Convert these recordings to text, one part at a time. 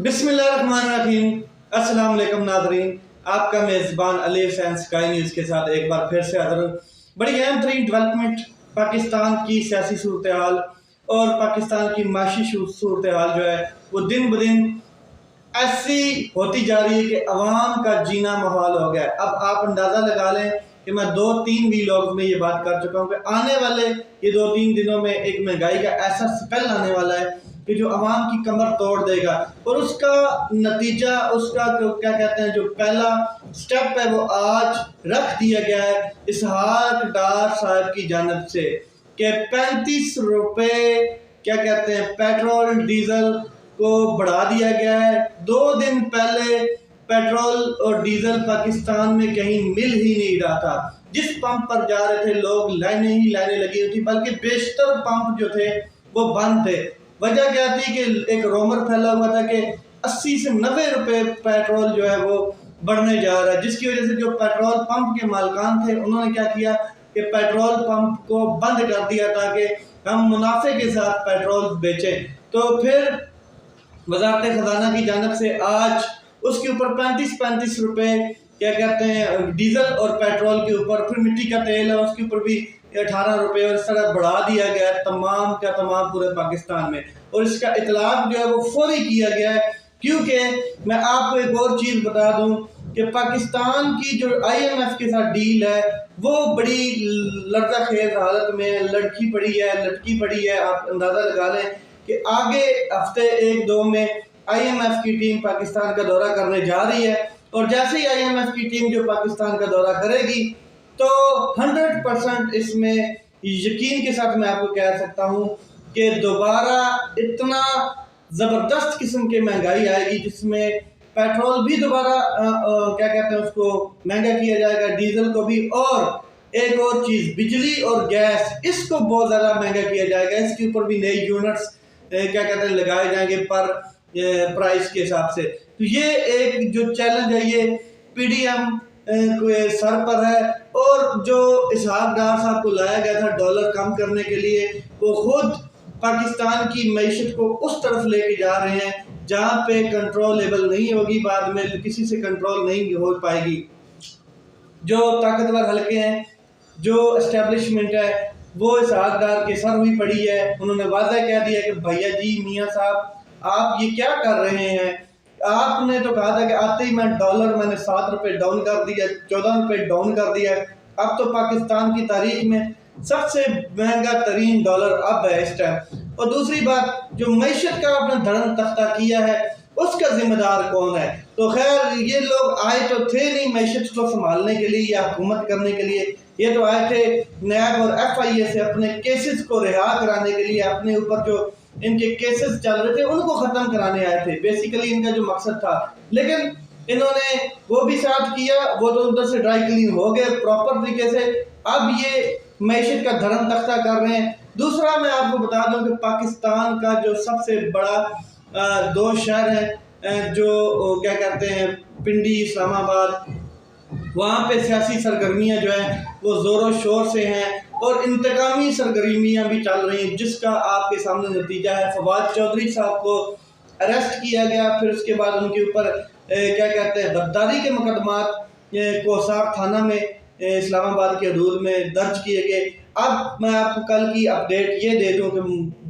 بسم اللہ الرحمن الرحیم۔ السلام علیکم ناظرین، آپ کا میزبان علی حسین سکائی نیوز کے ساتھ ایک بار پھر سے حاضر ہوں۔ بڑی اہم ترین ڈیولپمنٹ پاکستان کی سیاسی صورتحال اور پاکستان کی معاشی صورتحال جو ہے وہ دن بدن ایسی ہوتی جا رہی ہے کہ عوام کا جینا محال ہو گیا ہے۔ اب آپ اندازہ لگا لیں کہ میں 2-3 ویلاگز میں یہ بات کر چکا ہوں کہ آنے والے یہ 2-3 دنوں میں ایک مہنگائی کا ایسا سپیل آنے والا ہے کہ جو عوام کی کمر توڑ دے گا، اور اس کا نتیجہ، اس کا کیا کہتے ہیں، جو پہلا سٹیپ ہے وہ آج رکھ دیا گیا ہے اسحاق ڈار صاحب کی جانب سے کہ 35 روپے کیا کہتے ہیں پیٹرول ڈیزل کو بڑھا دیا گیا ہے۔ 2 دن پہلے پیٹرول اور ڈیزل پاکستان میں کہیں مل ہی نہیں رہا تھا۔ جس پمپ پر جا رہے تھے لوگ لائنیں ہی لائنیں لگی ہوئی تھی، بلکہ بیشتر پمپ جو تھے وہ بند تھے۔ وجہ کیا تھی کہ ایک رومر پھیلا ہوا تھا کہ 80 سے 90 روپے پیٹرول جو ہے وہ بڑھنے جا رہا ہے، جس کی وجہ سے جو پیٹرول پمپ کے مالکان تھے انہوں نے کیا کیا کہ پیٹرول پمپ کو بند کر دیا تاکہ ہم منافع کے ساتھ پیٹرول بیچیں۔ تو پھر وزارت خزانہ کی جانب سے آج اس کے اوپر 35 روپے کیا کہتے ہیں ڈیزل اور پیٹرول کے اوپر، پھر مٹی کا تیل ہے اس کے اوپر بھی 18 روپے اور اس طرح بڑھا دیا گیا ہے تمام کا تمام پورے پاکستان میں، اور اس کا اطلاق جو ہے وہ فوری کیا گیا ہے۔ کیونکہ میں آپ کو ایک اور چیز بتا دوں کہ پاکستان کی جو IMF کے ساتھ ڈیل ہے وہ بڑی لرزہ خیز حالت میں لٹکی پڑی ہے۔ آپ اندازہ لگا لیں کہ آگے ہفتے 1-2 میں IMF کی ٹیم پاکستان کا دورہ کرنے جا رہی ہے، اور جیسے ہی IMF کی ٹیم جو پاکستان کا دورہ کرے گی تو 100% اس میں یقین کے ساتھ میں آپ کو کہہ سکتا ہوں کہ دوبارہ اتنا زبردست قسم کی مہنگائی آئے گی جس میں پیٹرول بھی دوبارہ کیا کہتے ہیں اس کو مہنگا کیا جائے گا، ڈیزل کو بھی، اور ایک اور چیز بجلی اور گیس، اس کو بہت زیادہ مہنگا کیا جائے گا۔ اس کے اوپر بھی نئی یونٹس کیا کہتے ہیں لگائے جائیں گے پر پرائس کے حساب سے۔ تو یہ ایک جو چیلنج ہے یہ PDM کے سر پر ہے، اور جو اسحاق ڈار صاحب کو لایا گیا تھا ڈالر کم کرنے کے لیے، وہ خود پاکستان کی معیشت کو اس طرف لے کے جا رہے ہیں جہاں پہ کنٹرولیبل نہیں ہوگی، بعد میں کسی سے کنٹرول نہیں ہو پائے گی۔ جو طاقتور حلقے ہیں، جو اسٹیبلشمنٹ ہے، وہ اسحاق ڈار کے سر ہوئی پڑی ہے۔ انہوں نے واضح کہہ دیا کہ بھیا جی میاں صاحب آپ یہ کیا کر رہے ہیں؟ آپ نے تو کہا تھا کہ آتے ہی میں ڈالر میں نے 7 روپے ڈاؤن کر دیا، 14 روپے ڈاؤن کر دیا، اب تو پاکستان کی تاریخ میں سب سے مہنگا ترین ڈالر اب ہے اس ٹائم۔ اور دوسری بات، جو معیشت کا آپ نے دھرم تختہ کیا ہے اس کا ذمہ دار کون ہے؟ تو خیر یہ لوگ آئے تو تھے نہیں معیشت کو سنبھالنے کے لیے یا حکومت کرنے کے لیے، یہ تو آئے تھے نیب اور FIA سے اپنے کیسز کو رہا کرانے کے لیے، اپنے اوپر جو ان کے کیسز چل رہے تھے ان کو ختم کرانے آئے تھے، بیسیکلی ان کا جو مقصد تھا۔ لیکن انہوں نے وہ بھی ساتھ کیا، وہ تو ادھر سے ڈرائی کلین ہو گئے پراپر طریقے سے، اب یہ معیشت کا دھرم تختہ کر رہے ہیں۔ دوسرا میں آپ کو بتا دوں کہ پاکستان کا جو سب سے بڑا 2 شہر ہے جو کیا کہتے ہیں پنڈی، اسلام آباد، وہاں پہ سیاسی سرگرمیاں جو ہیں وہ زور و شور سے ہیں، اور انتقامی سرگرمیاں بھی چل رہی ہیں، جس کا آپ کے سامنے نتیجہ ہے فواد چودھری صاحب کو اریسٹ کیا گیا، پھر اس کے بعد ان کے اوپر کیا کہتے ہیں غداری کے مقدمات کوسار تھانہ میں اسلام آباد کے حدود میں درج کیے گئے۔ اب میں آپ کو کل کی اپڈیٹ یہ دے دوں کہ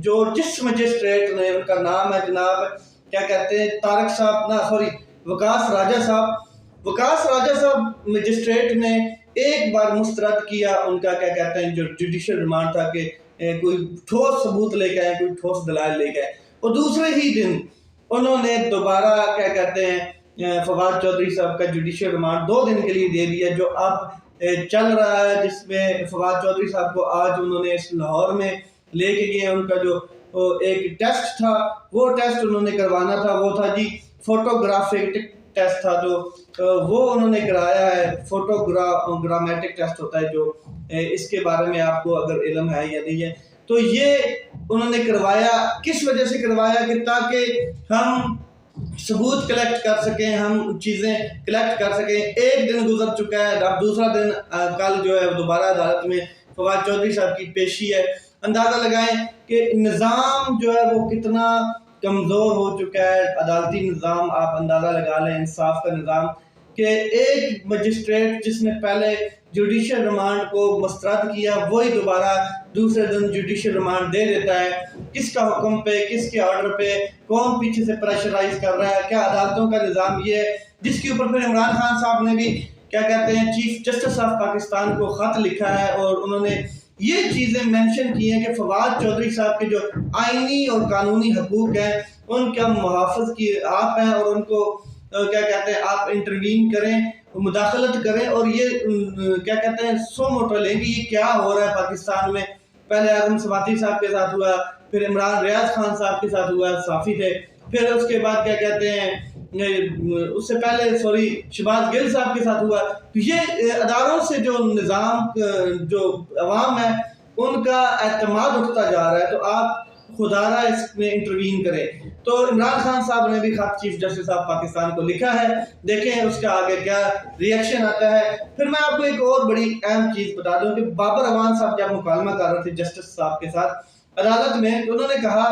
جو جس مجسٹریٹ نے، ان کا نام ہے جناب کیا کہتے ہیں وکاس راجہ صاحب مجسٹریٹ نے ایک بار مسترد کیا ان کا کیا کہتے ہیں جو جوڈیشل ریمانڈ تھا کہ کوئی ٹھوس ثبوت لے کے آئے، کوئی ٹھوس دلائل لے کے آئے، اور دوسرے ہی دن انہوں نے دوبارہ کیا کہتے ہیں فواد چودھری صاحب کا جوڈیشل ریمانڈ 2 دن کے لیے دے دیا، جو اب چل رہا ہے، جس میں فواد چودھری صاحب کو آج انہوں نے اس لاہور میں لے کے گئے۔ ان کا جو ایک ٹیسٹ تھا وہ ٹیسٹ انہوں نے کروانا تھا، وہ تھا جی فوٹوگرافک ٹیسٹ تھا، جو وہ انہوں نے کرایا ہے، فوٹوگرامیٹک ٹیسٹ ہوتا ہے جو، اس کے بارے میں آپ کو اگر علم ہے یا نہیں ہے تو یہ انہوں نے کروایا۔ کس وجہ سے کروایا؟ کہ تاکہ ہم ثبوت کلیکٹ کر سکیں، ہم چیزیں کلیکٹ کر سکیں۔ 1 دن گزر چکا ہے، اب دوسرا دن کل جو ہے دوبارہ عدالت میں فواد چودھری صاحب کی پیشی ہے۔ اندازہ لگائیں کہ نظام جو ہے وہ کتنا کمزور ہو چکا ہے عدالتی نظام. آپ اندازہ لگا لیں انصاف کا نظام کہ ایک مجسٹریٹ جس نے پہلے جوڈیشل ریمانڈ کو مسترد کیا وہی دوبارہ دوسرے دن جوڈیشل ریمانڈ دے دیتا ہے. کس کا حکم پہ, کس کے آرڈر پہ, کون پیچھے سے پریشرائز کر رہا ہے؟ کیا عدالتوں کا نظام یہ ہے جس کے اوپر پھر عمران خان صاحب نے بھی کیا کہتے ہیں چیف جسٹس آف پاکستان کو خط لکھا ہے اور انہوں نے یہ چیزیں مینشن کی ہیں کہ فواد چودھری صاحب کے جو آئینی اور قانونی حقوق ہیں ان کا محافظ کی آپ ہیں اور ان کو کیا کہتے ہیں آپ انٹروین کریں, مداخلت کریں اور یہ کیا کہتے ہیں سو موٹر لیں کہ یہ کیا ہو رہا ہے پاکستان میں. پہلے اعظم سماتی صاحب کے ساتھ ہوا, پھر عمران ریاض خان صاحب کے ساتھ ہوا, صحافی تھے, پھر اس کے بعد کیا کہتے ہیں اس سے پہلے شہباز گل صاحب کے ساتھ ہوا. یہ اداروں سے جو نظام جو عوام ہے ان کا اعتماد اٹھتا جا رہا ہے, تو آپ خدارہ اس میں انٹروین کریں. تو عمران خان صاحب نے بھی خط چیف جسٹس آف پاکستان کو لکھا ہے, دیکھیں اس کا آگے کیا ریئیکشن آتا ہے. پھر میں آپ کو ایک اور بڑی اہم چیز بتا دوں کہ بابر اعوان صاحب جب مکالمہ کر رہے تھے جسٹس صاحب کے ساتھ عدالت میں, تو انہوں نے کہا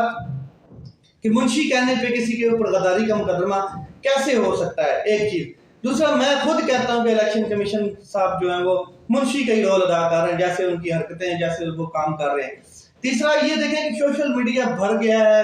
کہ منشی کہنے پہ کسی کے اوپر غداری کا مقدمہ کیسے ہو سکتا ہے, ایک چیز. دوسرا, میں خود کہتا ہوں کہ الیکشن کمیشن صاحب جو ہیں وہ منشی کا ہی رول ادا کر رہے ہیں, جیسے ان کی حرکتیں ہیں, جیسے وہ کام کر رہے ہیں. تیسرا یہ دیکھیں کہ سوشل میڈیا بھر گیا ہے,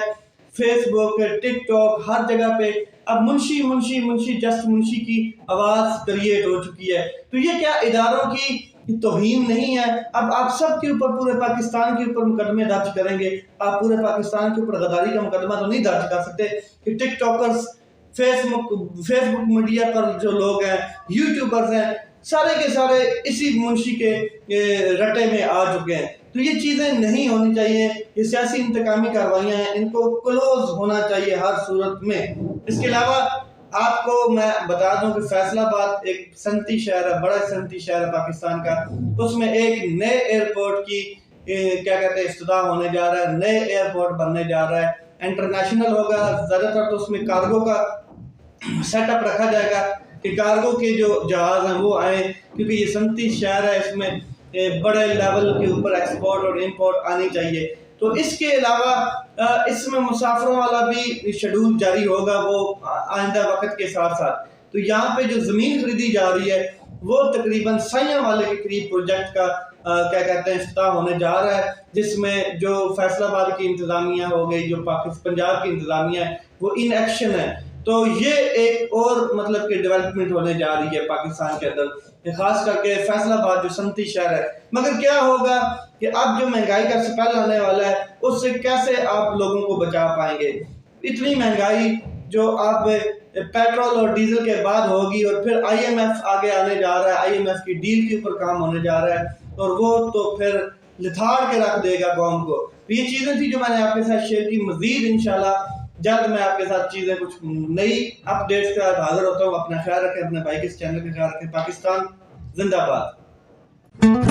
فیس بک, ٹک ٹاک, ہر جگہ پہ اب منشی منشی منشی جسٹ منشی کی آواز کریٹ ہو چکی ہے. تو یہ کیا اداروں کی توہین نہیں ہے؟ اب آپ سب کے اوپر, پورے پاکستان کے اوپر مقدمے درج کریں گے, آپ پورے پاکستان کے اوپر غداری کا مقدمہ تو نہیں درج کر سکتے کہ ٹک ٹاکرز, فیس بک میڈیا پر جو لوگ ہیں, یوٹیوبرز ہیں, سارے کے سارے اسی منشی کے رٹے میں آ چکے ہیں. تو یہ چیزیں نہیں ہونی چاہیے, یہ سیاسی انتقامی کاروائیاں ہیں, ان کو کلوز ہونا چاہیے ہر صورت میں. اس کے علاوہ آپ کو میں بتا دوں کہ فیصل آباد ایک صنعتی شہر ہے, بڑا صنعتی شہر ہے پاکستان کا, اس میں ایک نئے ایئرپورٹ کی کیا کہتے ہیں افتتاح ہونے جا رہا ہے, نئے ایئرپورٹ بننے جا رہا ہے, انٹرنیشنل ہوگا. زیادہ تر تو اس میں کارگو کا سیٹ اپ رکھا جائے گا کہ کارگو کے جو جہاز ہیں وہ آئیں, کیونکہ یہ صنعتی شہر ہے, اس میں بڑے لیول کے اوپر ایکسپورٹ اور امپورٹ آنی چاہیے. تو اس کے علاوہ اس میں مسافروں والا بھی شیڈول جاری ہوگا وہ آئندہ وقت کے ساتھ ساتھ. تو یہاں پہ جو زمین خریدی جا رہی ہے وہ تقریباً سائیاں والے کے قریب پروجیکٹ کا کیا کہتے ہیں افتتاح ہونے جا رہا ہے, جس میں جو فیصل آباد کی انتظامیہ ہو گئی, جو پنجاب کی انتظامیہ ہے وہ ان ایکشن ہے. تو یہ ایک اور مطلب کہ ڈیولپمنٹ ہونے جا رہی ہے پاکستان کے اندر, خاص کر کے فیصل آباد جو صنعتی شہر ہے. مگر کیا ہوگا کہ اب جو مہنگائی کا سپیل آنے والا ہے اس سے کیسے آپ لوگوں کو بچا پائیں گے؟ اتنی مہنگائی جو آپ پیٹرول اور ڈیزل کے بعد ہوگی, اور پھر آئی ایم ایف آگے آنے جا رہا ہے, آئی ایم ایف کی ڈیل کے اوپر کام ہونے جا رہا ہے, اور وہ تو پھر لتھاڑ کے رکھ دے گا قوم کو. تو یہ چیزیں تھی جو میں نے آپ کے ساتھ شیئر کی. مزید انشاءاللہ جلد میں آپ کے ساتھ چیزیں کچھ نئی اپڈیٹس کے ساتھ حاضر ہوتا ہوں. اپنا خیال رکھیں, اپنے بھائی کے اس چینل کا خیال رکھیں. پاکستان زندہ باد.